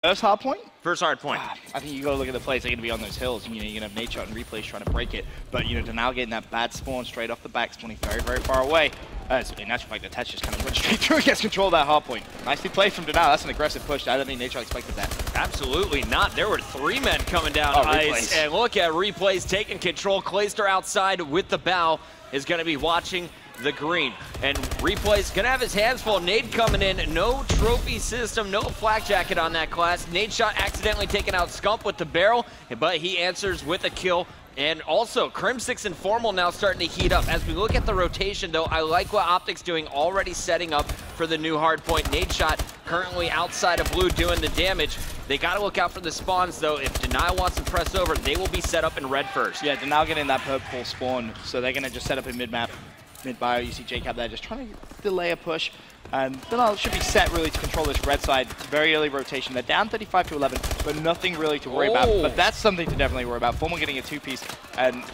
First hard point? First hard point. I think you got to look at the plays. They're going to be on those hills. You're going to have Nate Shot and Replays trying to break it. But, Denial getting that bad spawn straight off the back, spawning very, very far away. In actual fact, the Tetch just kind of went straight through and gets control of that hard point. Nicely played from Denial. That's an aggressive push. I don't think Nate Shot expected that. Absolutely not. There were 3 men coming down ice. And look at Replays taking control. Clayster outside with the bow is going to be watching the green. And Replay's gonna have his hands full. Nade coming in, no trophy system, no flak jacket on that class. Nade Shot accidentally taking out Scump with the barrel, but he answers with a kill. And also, Crim6 and Formal now starting to heat up. As we look at the rotation, though, I like what Optic's doing, already setting up for the new hard point. Nade Shot currently outside of blue doing the damage. They got to look out for the spawns, though. If Denial wants to press over, they will be set up in red first. Yeah, Denial getting that purple spawn, so they're going to just set up in mid-map. Mid-bio, you see JCap there just trying to delay a push. Denial should be set really to control this red side. Very early rotation. They're down 35 to 11, but nothing really to worry about. But that's something to definitely worry about. Formal getting a 2-piece, and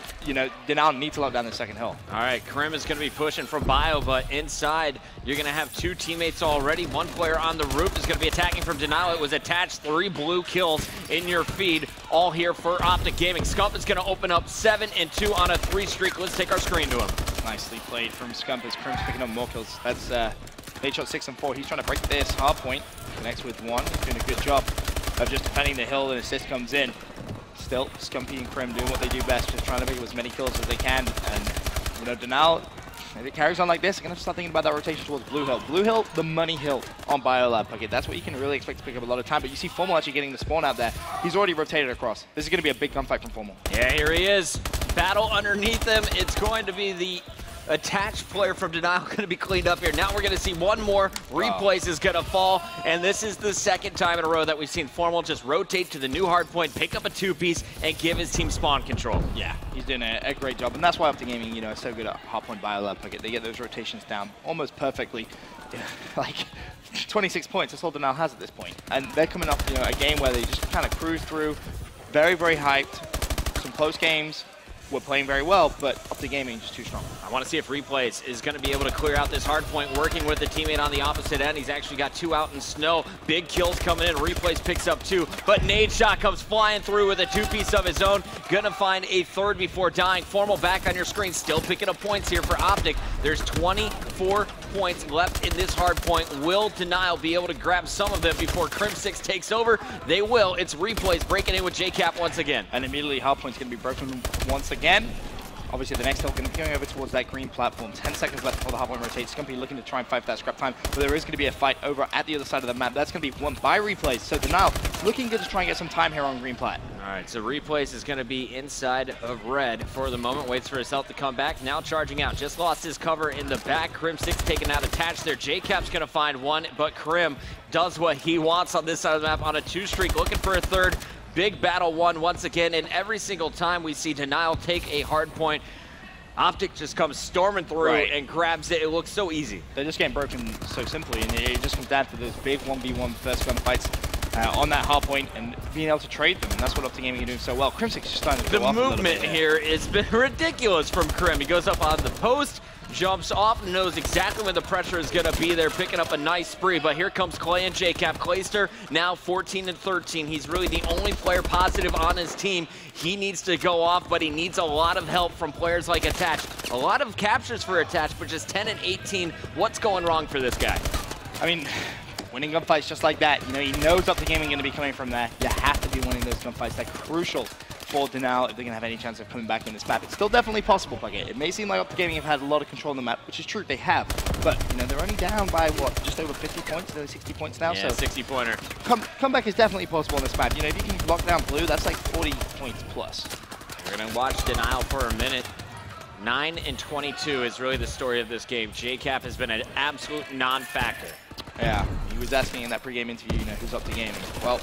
Denial need to lock down the second hill. All right, Krim is going to be pushing from bio, but inside you're going to have 2 teammates already. 1 player on the roof is going to be attacking from Denial. It was attached. 3 blue kills in your feed, all here for Optic Gaming. Scump is going to open up 7 and 2 on a 3 streak. Let's take our screen to him. Nicely played from Scump as Crim's picking up more kills. That's Nade Shot 6 and 4. He's trying to break this hard point. Connects with 1. He's doing a good job of just defending the hill, and assist comes in. Still, Scumpy and Crim doing what they do best, just trying to make as many kills as they can. And Denial, if it carries on like this, they're gonna start thinking about that rotation towards Blue Hill. Blue Hill, the money hill on Biolab Bucket. That's what you can really expect to pick up a lot of time. But you see Formal actually getting the spawn out there. He's already rotated across. This is gonna be a big gunfight from Formal. Yeah, here he is. Battle underneath him. It's going to be the attached player from Denial going to be cleaned up here. Now we're going to see 1 more. Replays is going to fall, and this is the 2nd time in a row that we've seen Formal just rotate to the new hard point, pick up a 2-piece, and give his team spawn control. Yeah, he's doing a great job, and that's why Optic Gaming, is so good at hard point Biolab Bucket. They get those rotations down almost perfectly. Like 26 points, that's all Denial has at this point. And they're coming off a game where they just kind of cruise through, very, very hyped, some close games. We're playing very well, but Optic Gaming just too strong. I want to see if Replays is going to be able to clear out this hard point, working with the teammate on the opposite end. He's actually got 2 out in snow. Big kills coming in. Replays picks up 2, but Nade Shot comes flying through with a 2-piece of his own. Gonna find a 3rd before dying. Formal back on your screen, still picking up points here for Optic. There's 24 points left in this hard point. Will Denial be able to grab some of them before Crim6 takes over? They will. It's Replays breaking in with JCap once again. And immediately hard point's gonna be broken once again. Obviously, the next hill going to be going over towards that green platform. 10 seconds left before the hard point rotates. It's going to be looking to try and fight for that scrap time, but there is going to be a fight over at the other side of the map. That's going to be won by Replays. So Denial looking good to try and get some time here on green plat. All right, so Replays is going to be inside of red for the moment. Waits for his health to come back. Now charging out. Just lost his cover in the back. Crim6 taken out attached there. JCap's going to find 1, but Crim does what he wants on this side of the map on a 2 streak, looking for a 3rd. Big battle won once again, and every single time we see Denial take a hard point, Optic just comes storming through and grabs it. It looks so easy. They're just getting broken so simply, and it just comes down to those big 1v1 first gun fights on that hard point and being able to trade them, and that's what Optic Gaming are doing so well. Crim6 is just starting to go off a little bit. The movement here has been ridiculous from Crim. He goes up on the post, jumps off, knows exactly when the pressure is going to be there, picking up a nice spree. But here comes Clay and JCap. Clayster now 14 and 13. He's really the only player positive on his team. He needs to go off, but he needs a lot of help from players like Attach. A lot of captures for Attach, but just 10 and 18. What's going wrong for this guy? I mean, winning gunfights just like that. He knows Optic Gaming going to be coming from there. You have to be winning those gunfights. They're crucial for Denial if they're going to have any chance of coming back in this map. It's still definitely possible, Bucket. It may seem like Optic Gaming have had a lot of control on the map, which is true, they have. But, they're only down by, what, just over 50 points? They're 60 points now? Yeah, so 60-pointer. Comeback is definitely possible on this map. If you can lock down blue, that's like 40 points plus. We're going to watch Denial for a minute. 9 and 22 is really the story of this game. JCap has been an absolute non-factor. Yeah, he was asking in that pregame interview, who's Optic Gaming. Well,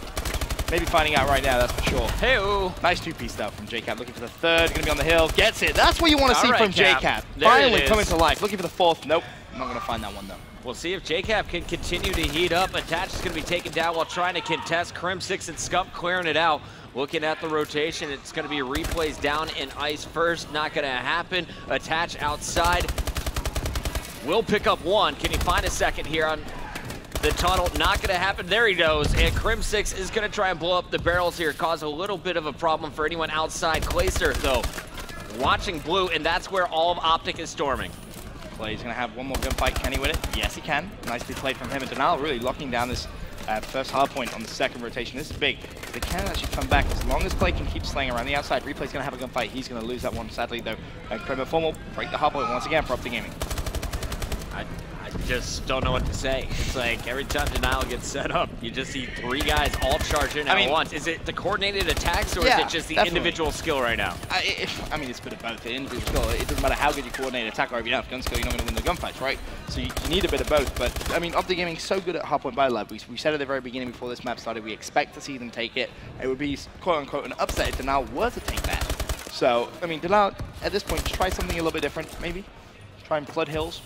maybe finding out right now, that's for sure. Hey-oo. Nice 2-piece though from JCap. Looking for the 3rd, gonna be on the hill. Gets it. That's what you want to see from JCap. Finally coming to life. Looking for the 4th. Nope. I'm not gonna find that one though. We'll see if JCap can continue to heat up. Attach is gonna be taken down while trying to contest. Crim6 and Scump clearing it out. Looking at the rotation, it's gonna be Replays down in ice first. Not gonna happen. Attach outside. Will pick up 1. Can he find a 2nd here on the tunnel. Not going to happen. There he goes. And Crim6 is going to try and blow up the barrels here, cause a little bit of a problem for anyone outside. Clayster, though, watching blue, and that's where all of Optic is storming. Clay's going to have one more gunfight. Can he win it? Yes, he can. Nicely played from him. And Denial really locking down this first hard point on the second rotation. This is big. They can actually come back as long as Clay can keep slaying around the outside. Replay's going to have a gunfight. He's going to lose that one, sadly, though. And Crim and Formal break the hard point once again for Optic Gaming. I just don't know what to say. It's like every time Denial gets set up, you just see three guys all charge in at once. Is it the coordinated attacks, or is it just the individual skill right now? I mean, it's a bit of both. The individual skill, it doesn't matter how good you coordinate attack, or if you don't have gun skill, you're not going to win the gunfights, right? So you need a bit of both. But, I mean, Optic Gaming is so good at hardpoint battle lab. We said at the very beginning before this map started, we expect to see them take it. It would be, quote-unquote, an upset if Denial were to take that. So, I mean, Denial, at this point, just try something a little bit different, maybe. Try and flood hills.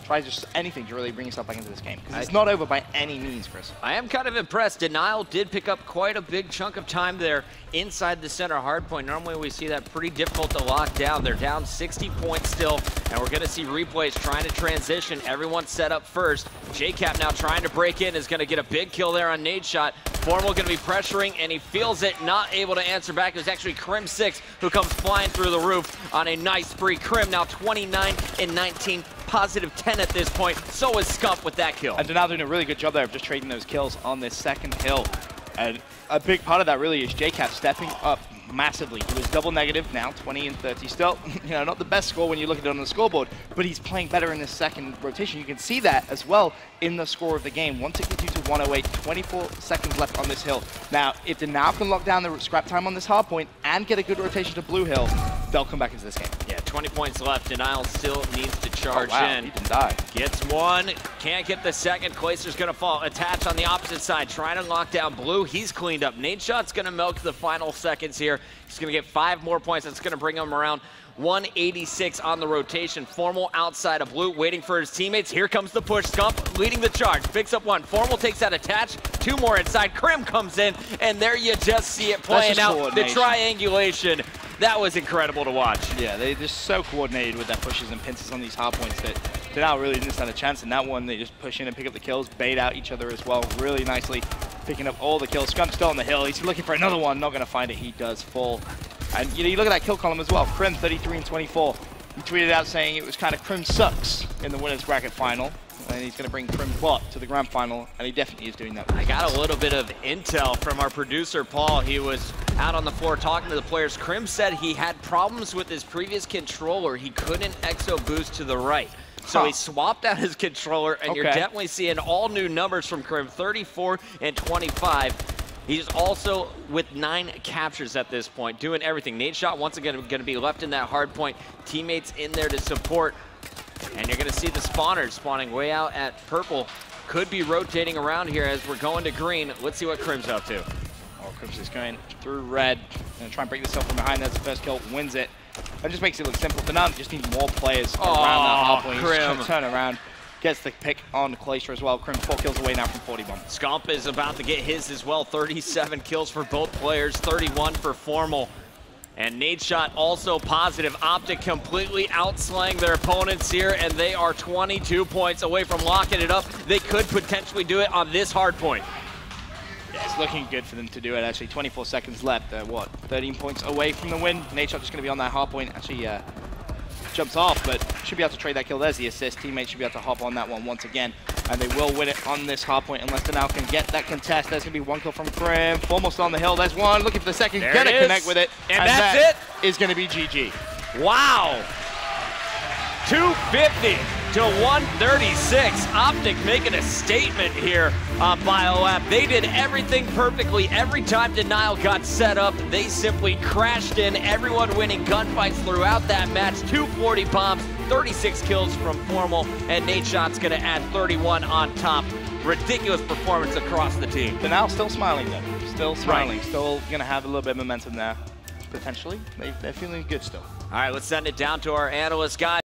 Try just anything to really bring yourself back into this game, because it's not over by any means, Chris. I am kind of impressed. Denial did pick up quite a big chunk of time there inside the center hardpoint. Normally we see that pretty difficult to lock down. They're down 60 points still, and we're going to see replays trying to transition. Everyone set up first. JCap now trying to break in, is going to get a big kill there on nade shot. Formal going to be pressuring, and he feels it, not able to answer back. It was actually Crim6 who comes flying through the roof on a nice spree. Crim now 29 and 19. Positive 10 at this point. So is Scump with that kill. And Denial doing a really good job there of just trading those kills on this second hill. And a big part of that really is JCap stepping up massively. He was double negative, now 20 and 30. Still, you know, not the best score when you look at it on the scoreboard, but he's playing better in this second rotation. You can see that as well in the score of the game. 162 to 108, 24 seconds left on this hill. Now, if Denial can lock down the scrap time on this hard point and get a good rotation to blue hill, they'll come back into this game. Yeah, 20 points left. Denial still needs to charge in. He didn't die. Gets one, can't get the second. Clayster's gonna fall. Attach on the opposite side, trying to lock down blue. He's cleaned up. Nade shot's gonna milk the final seconds here. He's gonna get 5 more points. That's gonna bring him around 186 on the rotation. Formal outside of blue, waiting for his teammates. Here comes the push. Scump leading the charge. Picks up one. Formal takes that attach. 2 more inside. Crim comes in, and there you just see it playing out. The triangulation. That was incredible to watch. Yeah, they're just so coordinated with their pushes and pinces on these hard points that Denial really didn't stand a chance in that one. They just push in and pick up the kills, bait out each other as well, really nicely picking up all the kills. Scump's still on the hill. He's looking for another one, not going to find it. He does fall. And you know, you look at that kill column as well. Crim 33 and 24. He tweeted out saying it was kind of Crim sucks in the winners bracket final. And he's going to bring Crim bot to the grand final, and he definitely is doing that. I got a little bit of intel from our producer, Paul. He was out on the floor talking to the players. Crim said he had problems with his previous controller. He couldn't exo boost to the right. So he swapped out his controller, and you're definitely seeing all new numbers from Crim, 34 and 25. He's also with 9 captures at this point, doing everything. Nade shot once again going to be left in that hard point. Teammates in there to support. And you're going to see the spawners spawning way out at purple. Could be rotating around here as we're going to green. Let's see what Crim's up to. Oh, Crim's is going through red. Going to try and break this up from behind. That's the first kill. Wins it. That just makes it look simple. But now just need more players around that hard point. Crim. Turn around. Gets the pick on Clayster as well. Crim 4 kills away now from 41. Scump is about to get his as well. 37 kills for both players. 31 for Formal. And nade shot also positive. Optic completely outslaying their opponents here, and they are 22 points away from locking it up. They could potentially do it on this hard point. Yeah, it's looking good for them to do it, actually. 24 seconds left. They're, what, 13 points away from the win. Nade shot just going to be on that hard point. Actually, jumps off, but should be able to trade that kill. There's the assist. Teammates should be able to hop on that one once again, and they will win it on this hard point unless Denial can get that contest. There's going to be one kill from Crim. Almost on the hill. There's one. Looking for the second. Going to connect with it. And that's it. Is going to be GG. Wow. 250 to 136. Optic making a statement here on BioLab. They did everything perfectly. Every time Denial got set up, they simply crashed in. Everyone winning gunfights throughout that match. 240 bombs, 36 kills from Formal, and nade shot's going to add 31 on top. Ridiculous performance across the team. Denial still smiling though. Still smiling. Right. Still going to have a little bit of momentum there. Potentially. They're feeling good still. All right, let's send it down to our analyst guy.